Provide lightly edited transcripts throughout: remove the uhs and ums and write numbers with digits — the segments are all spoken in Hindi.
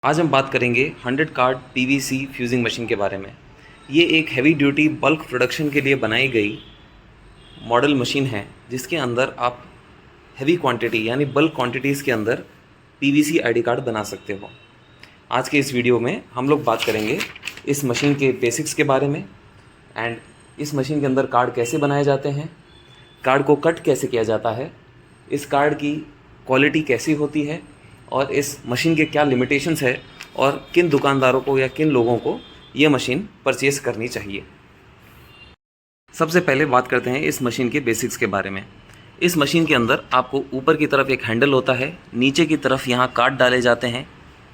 आज हम बात करेंगे 100 कार्ड पीवीसी फ्यूजिंग मशीन के बारे में। ये एक हैवी ड्यूटी बल्क प्रोडक्शन के लिए बनाई गई मॉडल मशीन है, जिसके अंदर आप हैवी क्वांटिटी यानी बल्क क्वांटिटीज़ के अंदर पीवीसी आईडी कार्ड बना सकते हो। आज के इस वीडियो में हम लोग बात करेंगे इस मशीन के बेसिक्स के बारे में एंड इस मशीन के अंदर कार्ड कैसे बनाए जाते हैं, कार्ड को कट कैसे किया जाता है, इस कार्ड की क्वालिटी कैसी होती है और इस मशीन के क्या लिमिटेशंस है और किन दुकानदारों को या किन लोगों को ये मशीन परचेज़ करनी चाहिए। सबसे पहले बात करते हैं इस मशीन के बेसिक्स के बारे में। इस मशीन के अंदर आपको ऊपर की तरफ एक हैंडल होता है, नीचे की तरफ यहाँ कार्ड डाले जाते हैं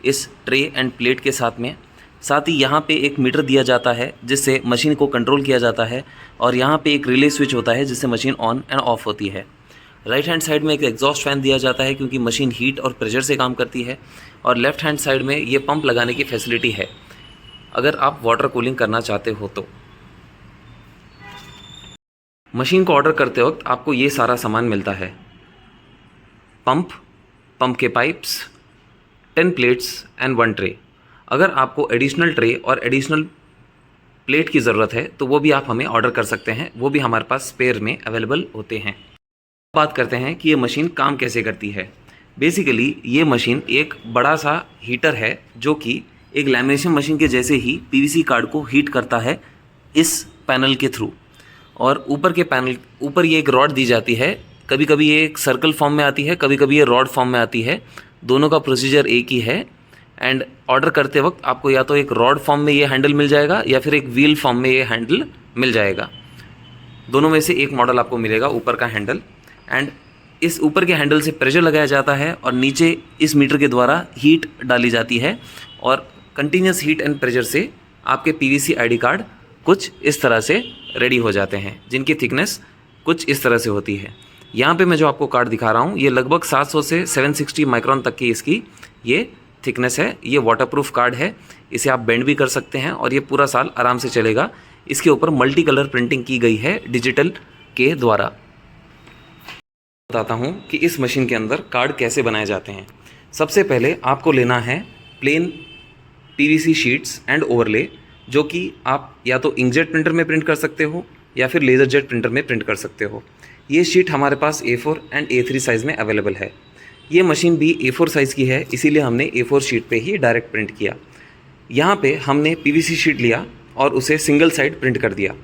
इस ट्रे एंड प्लेट के साथ में। साथ ही यहाँ पे एक मीटर दिया जाता है जिससे मशीन को कंट्रोल किया जाता है और यहाँ पे एक रिले स्विच होता है जिससे मशीन ऑन एंड ऑफ होती है। राइट हैंड साइड में एक एग्जॉस्ट फैन दिया जाता है क्योंकि मशीन हीट और प्रेशर से काम करती है, और लेफ़्ट हैंड साइड में ये पंप लगाने की फैसिलिटी है अगर आप वाटर कूलिंग करना चाहते हो तो। मशीन को ऑर्डर करते वक्त आपको ये सारा सामान मिलता है: पंप के पाइप्स, 10 प्लेट्स एंड 1 ट्रे। अगर आपको एडिशनल ट्रे और एडिशनल प्लेट की ज़रूरत है तो वो भी आप हमें ऑर्डर कर सकते हैं, वो भी हमारे पास स्पेयर में अवेलेबल होते हैं। बात करते हैं कि ये मशीन काम कैसे करती है। बेसिकली ये मशीन एक बड़ा सा हीटर है जो कि एक लैमिनेशन मशीन के जैसे ही पीवीसी कार्ड को हीट करता है इस पैनल के थ्रू। और ऊपर ये एक रॉड दी जाती है, कभी कभी ये एक सर्कल फॉर्म में आती है, कभी कभी ये रॉड फॉर्म में आती है। दोनों का प्रोसीजर एक ही है एंड ऑर्डर करते वक्त आपको या तो एक रॉड फॉर्म में ये हैंडल मिल जाएगा या फिर एक व्हील फॉर्म में ये हैंडल मिल जाएगा। दोनों में से एक मॉडल आपको मिलेगा ऊपर का हैंडल। एंड इस ऊपर के हैंडल से प्रेशर लगाया जाता है और नीचे इस मीटर के द्वारा हीट डाली जाती है और कंटिन्यूस हीट एंड प्रेशर से आपके पीवीसी आईडी कार्ड कुछ इस तरह से रेडी हो जाते हैं, जिनकी थिकनेस कुछ इस तरह से होती है। यहाँ पे मैं जो आपको कार्ड दिखा रहा हूँ ये लगभग 700 से 760 माइक्रोन तक की इसकी ये थिकनेस है। ये वाटरप्रूफ कार्ड है, इसे आप बेंड भी कर सकते हैं और ये पूरा साल आराम से चलेगा। इसके ऊपर मल्टी कलर प्रिंटिंग की गई है डिजिटल के द्वारा। बताता हूँ कि इस मशीन के अंदर कार्ड कैसे बनाए जाते हैं। सबसे पहले आपको लेना है plain PVC sheets and overlay, जो कि आप या तो इंकजेट प्रिंटर में प्रिंट कर सकते हो या फिर लेज़र जेट प्रिंटर में प्रिंट कर सकते हो। ये शीट हमारे पास A4 एंड A3 साइज़ में अवेलेबल है। ये मशीन भी A4 साइज़ की है, इसीलिए हमने A4 शीट पे ही डायरेक्ट प्रिंट किया। यहाँ पे हमने पीवीसी शीट लिया और उसे सिंगल साइड प्रिंट कर दिया,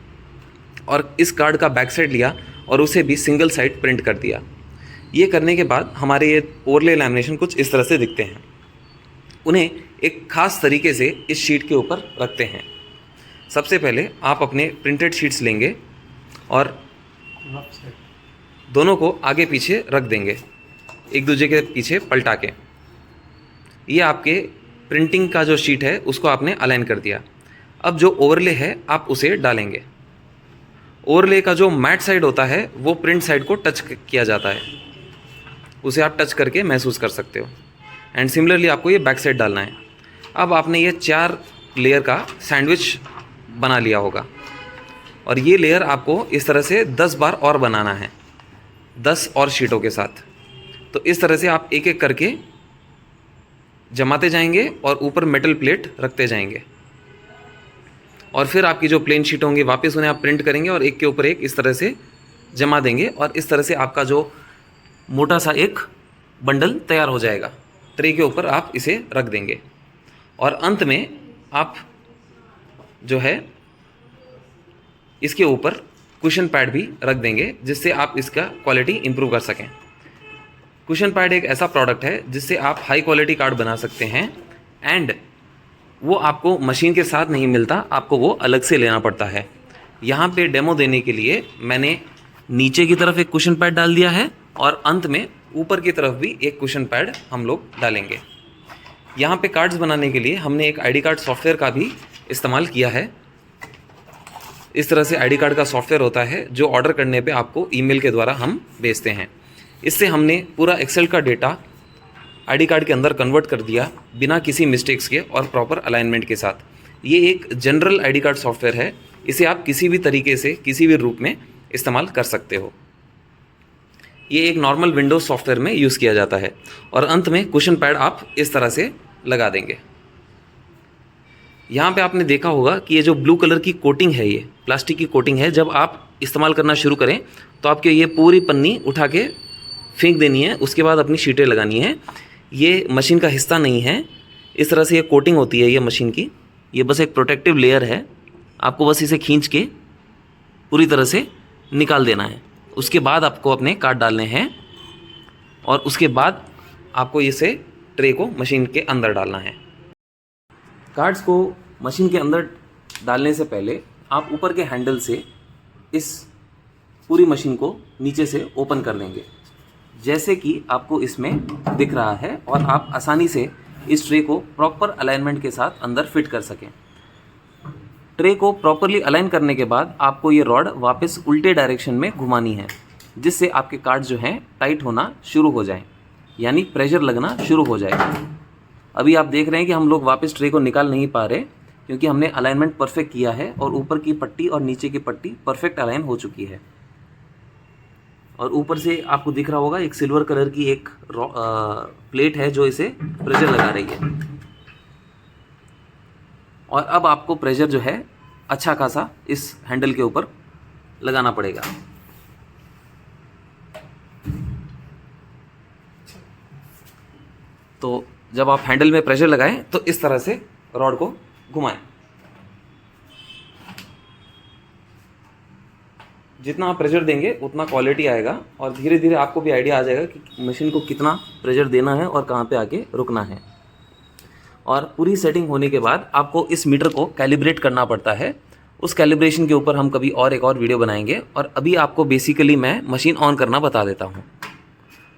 और इस कार्ड का बैक साइड लिया और उसे भी सिंगल साइड प्रिंट कर दिया। ये करने के बाद हमारे ये ओवरले लैमिनेशन कुछ इस तरह से दिखते हैं। उन्हें एक ख़ास तरीके से इस शीट के ऊपर रखते हैं। सबसे पहले आप अपने प्रिंटेड शीट्स लेंगे और दोनों को आगे पीछे रख देंगे, एक दूसरे के पीछे पलटा के। ये आपके प्रिंटिंग का जो शीट है उसको आपने अलाइन कर दिया। अब जो ओवरले है आप उसे डालेंगे। ओवरले का जो मैट साइड होता है वो प्रिंट साइड को टच किया जाता है, उसे आप टच करके महसूस कर सकते हो। एंड सिमिलरली आपको ये बैक साइड डालना है। अब आपने ये 4 लेयर का सैंडविच बना लिया होगा और ये लेयर आपको इस तरह से 10 बार और बनाना है, 10 और शीटों के साथ। तो इस तरह से आप एक एक करके जमाते जाएंगे और ऊपर मेटल प्लेट रखते जाएंगे, और फिर आपकी जो प्लेन शीट होंगी वापस उन्हें आप प्रिंट करेंगे और एक के ऊपर एक इस तरह से जमा देंगे, और इस तरह से आपका जो मोटा सा एक बंडल तैयार हो जाएगा। ट्रे के ऊपर आप इसे रख देंगे और अंत में आप जो है इसके ऊपर कुशन पैड भी रख देंगे, जिससे आप इसका क्वालिटी इंप्रूव कर सकें। कुशन पैड एक ऐसा प्रोडक्ट है जिससे आप हाई क्वालिटी कार्ड बना सकते हैं एंड वो आपको मशीन के साथ नहीं मिलता, आपको वो अलग से लेना पड़ता है। यहाँ पे डेमो देने के लिए मैंने नीचे की तरफ एक कुशन पैड डाल दिया है और अंत में ऊपर की तरफ भी एक कुशन पैड हम लोग डालेंगे। यहाँ पे कार्ड्स बनाने के लिए हमने एक आईडी कार्ड सॉफ्टवेयर का भी इस्तेमाल किया है। इस तरह से आईडी कार्ड का सॉफ्टवेयर होता है जो ऑर्डर करने पे आपको ईमेल के द्वारा हम भेजते हैं। इससे हमने पूरा एक्सेल का डेटा आईडी कार्ड के अंदर कन्वर्ट कर दिया बिना किसी मिस्टेक्स के और प्रॉपर अलाइनमेंट के साथ। ये एक जनरल आईडी कार्ड सॉफ्टवेयर है, इसे आप किसी भी तरीके से किसी भी रूप में इस्तेमाल कर सकते हो। ये एक नॉर्मल विंडोज़ सॉफ्टवेयर में यूज़ किया जाता है और अंत में कुशन पैड आप इस तरह से लगा देंगे। यहाँ पे आपने देखा होगा कि ये जो ब्लू कलर की कोटिंग है, ये प्लास्टिक की कोटिंग है। जब आप इस्तेमाल करना शुरू करें तो आपके ये पूरी पन्नी उठा के फेंक देनी है, उसके बाद अपनी शीटें लगानी है। ये मशीन का हिस्सा नहीं है, इस तरह से ये कोटिंग होती है ये मशीन की। ये बस एक प्रोटेक्टिव लेयर है, आपको बस इसे खींच के पूरी तरह से निकाल देना है। उसके बाद आपको अपने कार्ड डालने हैं और उसके बाद आपको इसे ट्रे को मशीन के अंदर डालना है। कार्ड्स को मशीन के अंदर डालने से पहले आप ऊपर के हैंडल से इस पूरी मशीन को नीचे से ओपन कर देंगे, जैसे कि आपको इसमें दिख रहा है, और आप आसानी से इस ट्रे को प्रॉपर अलाइनमेंट के साथ अंदर फिट कर सकें। ट्रे को प्रॉपरली अलाइन करने के बाद आपको ये रॉड वापस उल्टे डायरेक्शन में घुमानी है, जिससे आपके कार्ड जो हैं टाइट होना शुरू हो जाएं, यानी प्रेशर लगना शुरू हो जाएगा। अभी आप देख रहे हैं कि हम लोग वापस ट्रे को निकाल नहीं पा रहे, क्योंकि हमने अलाइनमेंट परफेक्ट किया है और ऊपर की पट्टी और नीचे की पट्टी परफेक्ट अलाइन हो चुकी है। और ऊपर से आपको दिख रहा होगा एक सिल्वर कलर की एक प्लेट है जो इसे प्रेशर लगा रही है। और अब आपको प्रेशर जो है अच्छा खासा इस हैंडल के ऊपर लगाना पड़ेगा। तो जब आप हैंडल में प्रेशर लगाएं तो इस तरह से रॉड को घुमाएं। जितना आप प्रेशर देंगे उतना क्वालिटी आएगा, और धीरे धीरे आपको भी आइडिया आ जाएगा कि मशीन को कितना प्रेशर देना है और कहाँ पे आके रुकना है। और पूरी सेटिंग होने के बाद आपको इस मीटर को कैलिब्रेट करना पड़ता है। उस कैलिब्रेशन के ऊपर हम कभी और एक और वीडियो बनाएंगे, और अभी आपको बेसिकली मैं मशीन ऑन करना बता देता हूँ।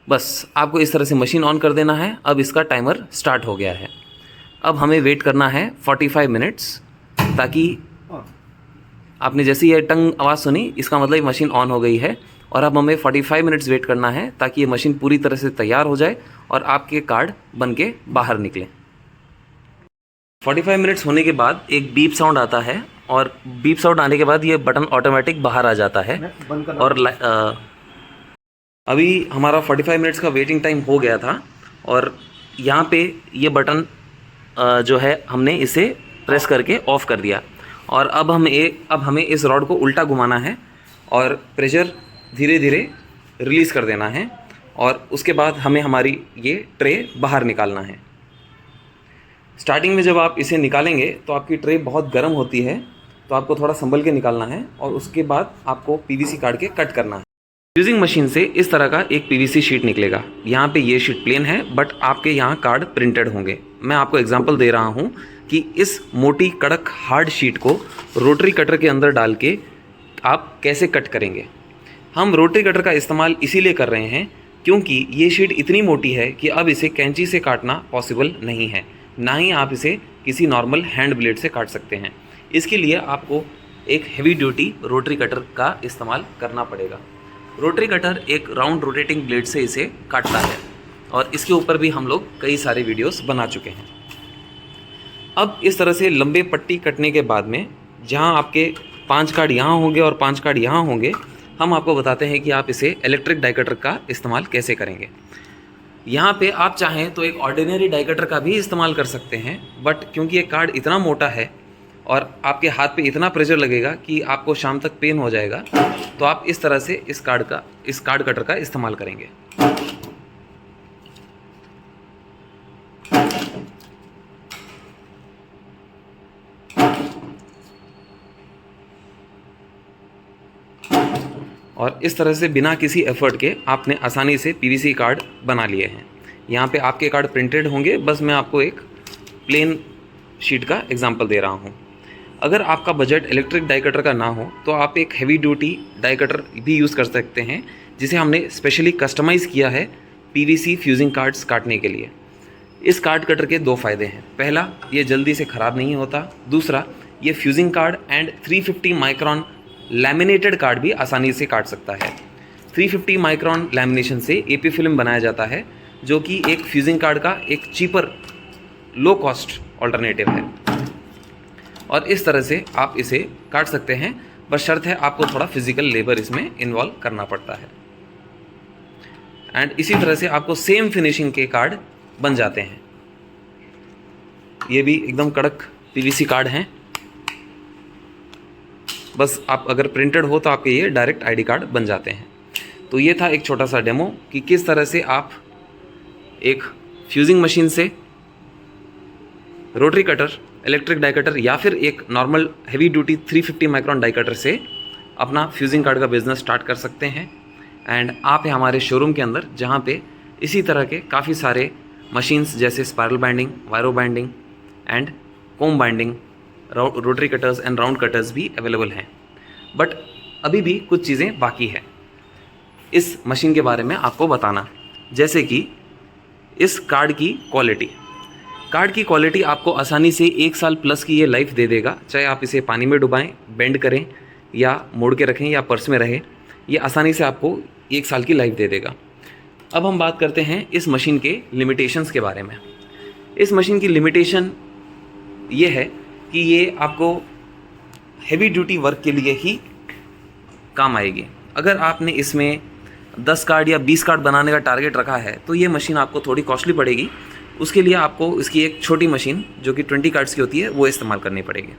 बस आपको इस तरह से मशीन ऑन कर देना है। अब इसका टाइमर स्टार्ट हो गया है। अब हमें वेट करना है 45 मिनट्स, ताकि आपने जैसे ये टंग आवाज़ सुनी इसका मतलब मशीन ऑन हो गई है। और अब हमें 45 मिनट्स वेट करना है ताकि ये मशीन पूरी तरह से तैयार हो जाए और आपके कार्ड बन के बाहर निकले। 45 मिनट्स होने के बाद एक बीप साउंड आता है, और बीप साउंड आने के बाद ये बटन ऑटोमेटिक बाहर आ जाता है। और अभी हमारा 45 मिनट्स का वेटिंग टाइम हो गया था, और यहाँ पे ये बटन जो है हमने इसे प्रेस करके ऑफ़ कर दिया। और अब हमें इस रॉड को उल्टा घुमाना है और प्रेशर धीरे धीरे रिलीज़ कर देना है, और उसके बाद हमें हमारी ये ट्रे बाहर निकालना है। स्टार्टिंग में जब आप इसे निकालेंगे तो आपकी ट्रे बहुत गर्म होती है, तो आपको थोड़ा संभल के निकालना है, और उसके बाद आपको पीवीसी काट के कट करना है। फ्यूजिंग मशीन से इस तरह का एक पीवीसी शीट निकलेगा। यहाँ पे ये शीट प्लेन है, बट आपके यहाँ कार्ड प्रिंटेड होंगे। मैं आपको एग्जांपल दे रहा हूँ कि इस मोटी कड़क हार्ड शीट को रोटरी कटर के अंदर डाल के आप कैसे कट करेंगे। हम रोटरी कटर का इस्तेमाल इसीलिए कर रहे हैं क्योंकि ये शीट इतनी मोटी है कि अब इसे कैंची से काटना पॉसिबल नहीं है, ना ही आप इसे किसी नॉर्मल हैंड ब्लेड से काट सकते हैं। इसके लिए आपको एक हेवी ड्यूटी रोटरी कटर का इस्तेमाल करना पड़ेगा। रोटरी कटर एक राउंड रोटेटिंग ब्लेड से इसे काटता है, और इसके ऊपर भी हम लोग कई सारे वीडियोस बना चुके हैं। अब इस तरह से लंबे पट्टी कटने के बाद में जहां आपके 5 कार्ड यहाँ होंगे और 5 कार्ड यहाँ होंगे, हम आपको बताते हैं कि आप इसे इलेक्ट्रिक डाई कटर का इस्तेमाल कैसे करेंगे। यहाँ पे आप चाहें तो एक ऑर्डिनरी डाई कटर का भी इस्तेमाल कर सकते हैं, बट क्योंकि ये कार्ड इतना मोटा है और आपके हाथ पे इतना प्रेशर लगेगा कि आपको शाम तक पेन हो जाएगा, तो आप इस तरह से इस कार्ड कटर का इस्तेमाल करेंगे। और इस तरह से बिना किसी एफर्ट के आपने आसानी से पीवीसी कार्ड बना लिए हैं। यहाँ पे आपके कार्ड प्रिंटेड होंगे, बस मैं आपको एक प्लेन शीट का एग्जांपल दे रहा हूँ। अगर आपका बजट इलेक्ट्रिक डाई कटर का ना हो तो आप एक हैवी ड्यूटी डाई कटर भी यूज़ कर सकते हैं, जिसे हमने स्पेशली कस्टमाइज़ किया है पीवीसी फ्यूजिंग कार्ड्स काटने के लिए। इस कार्ड कटर के 2 फ़ायदे हैं। पहला, ये जल्दी से ख़राब नहीं होता। दूसरा, ये fusing card and 350 micron laminated card भी आसानी से काट सकता है। 350 माइक्रॉन लैमिनेशन से एपी फिल्म बनाया जाता है, जो कि एक फ्यूजिंग कार्ड का एक चीपर लो कॉस्ट ऑल्टरनेटिव है, और इस तरह से आप इसे काट सकते हैं। बस शर्त है आपको थोड़ा फिजिकल लेबर इसमें इन्वॉल्व करना पड़ता है, एंड इसी तरह से आपको सेम फिनिशिंग के कार्ड बन जाते हैं। ये भी एकदम कड़क पीवीसी कार्ड हैं, बस आप अगर प्रिंटेड हो तो आपके ये डायरेक्ट आईडी कार्ड बन जाते हैं। तो ये था एक छोटा सा डेमो कि किस तरह से आप एक फ्यूजिंग मशीन से rotary cutter, electric die cutter या फिर एक normal heavy duty 350 micron die cutter से अपना फ्यूजिंग कार्ड का बिज़नेस स्टार्ट कर सकते हैं। एंड आप हैं हमारे शोरूम के अंदर, जहाँ पे इसी तरह के काफ़ी सारे मशीन्स जैसे spiral binding, wiro binding and comb binding, rotary cutters and round cutters भी अवेलेबल हैं। बट अभी भी कुछ चीज़ें बाकी है इस मशीन के बारे में आपको बताना, जैसे कि इस कार्ड की क्वालिटी। कार्ड की क्वालिटी आपको आसानी से 1 साल प्लस की ये लाइफ दे देगा, चाहे आप इसे पानी में डुबाएं, बेंड करें या मोड़ के रखें या पर्स में रहे, ये आसानी से आपको 1 साल की लाइफ दे देगा। अब हम बात करते हैं इस मशीन के लिमिटेशंस के बारे में। इस मशीन की लिमिटेशन ये है कि ये आपको हेवी ड्यूटी वर्क के लिए ही काम आएगी। अगर आपने इसमें 10 कार्ड या 20 कार्ड बनाने का टारगेट रखा है तो ये मशीन आपको थोड़ी कॉस्टली पड़ेगी। उसके लिए आपको इसकी एक छोटी मशीन जो कि 20 कार्ड्स की होती है वो इस्तेमाल करनी पड़ेगी।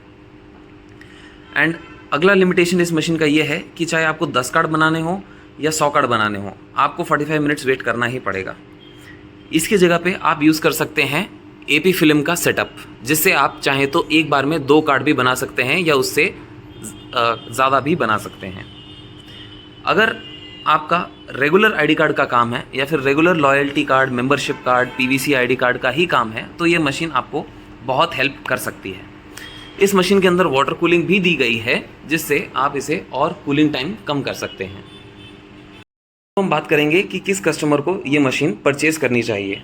एंड अगला लिमिटेशन इस मशीन का ये है कि चाहे आपको 10 कार्ड बनाने हो या 100 कार्ड बनाने हो, आपको 45 मिनट्स वेट करना ही पड़ेगा। इसकी जगह पे आप यूज़ कर सकते हैं एपी फिल्म का सेटअप, जिससे आप चाहें तो एक बार में 2 कार्ड भी बना सकते हैं या उससे ज़्यादा भी बना सकते हैं। अगर आपका रेगुलर आईडी कार्ड का काम है या फिर regular loyalty card, membership card, PVC ID card का ही काम है, तो ये मशीन आपको बहुत हेल्प कर सकती है। इस मशीन के अंदर वाटर कूलिंग भी दी गई है, जिससे आप इसे और कूलिंग टाइम कम कर सकते हैं। तो हम बात करेंगे कि किस कस्टमर को ये मशीन परचेज करनी चाहिए।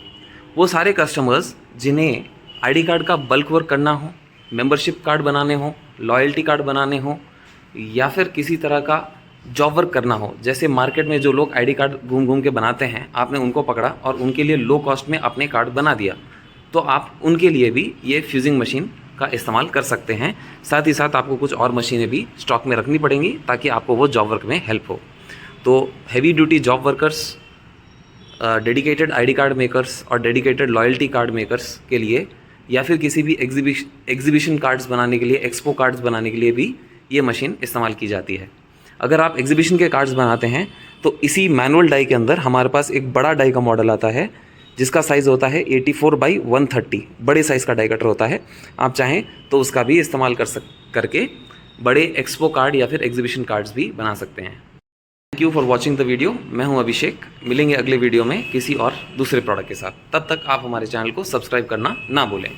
वो सारे कस्टमर्स जिन्हें आईडी कार्ड का बल्क वर्क करना हो, मेंबरशिप कार्ड बनाने हो, लॉयल्टी कार्ड बनाने हो या फिर किसी तरह का जॉब वर्क करना हो। जैसे मार्केट में जो लोग आईडी कार्ड घूम घूम के बनाते हैं, आपने उनको पकड़ा और उनके लिए लो कॉस्ट में अपने कार्ड बना दिया, तो आप उनके लिए भी ये फ्यूजिंग मशीन का इस्तेमाल कर सकते हैं। साथ ही साथ आपको कुछ और मशीनें भी स्टॉक में रखनी पड़ेंगी ताकि आपको वो जॉब वर्क में हेल्प हो। तो heavy duty job workers, dedicated ID card makers और डेडिकेटेड लॉयल्टी कार्ड मेकर्स के लिए या फिर किसी भी एग्जीबिशन कार्ड्स बनाने के लिए, एक्सपो कार्ड्स बनाने के लिए भी ये मशीन इस्तेमाल की जाती है। अगर आप एग्जीबिशन के कार्ड्स बनाते हैं तो इसी मैनुअल डाई के अंदर हमारे पास एक बड़ा डाई का मॉडल आता है जिसका साइज़ होता है 84/130, बड़े साइज़ का डाई कटर होता है। आप चाहें तो उसका भी इस्तेमाल करके बड़े एक्सपो कार्ड या फिर एग्जीबिशन कार्ड्स भी बना सकते हैं। Thank you for watching the video. मैं हूं अभिषेक। मिलेंगे अगले वीडियो में किसी और दूसरे प्रोडक्ट के साथ। तब तक आप हमारे चैनल को सब्सक्राइब करना ना भूलें।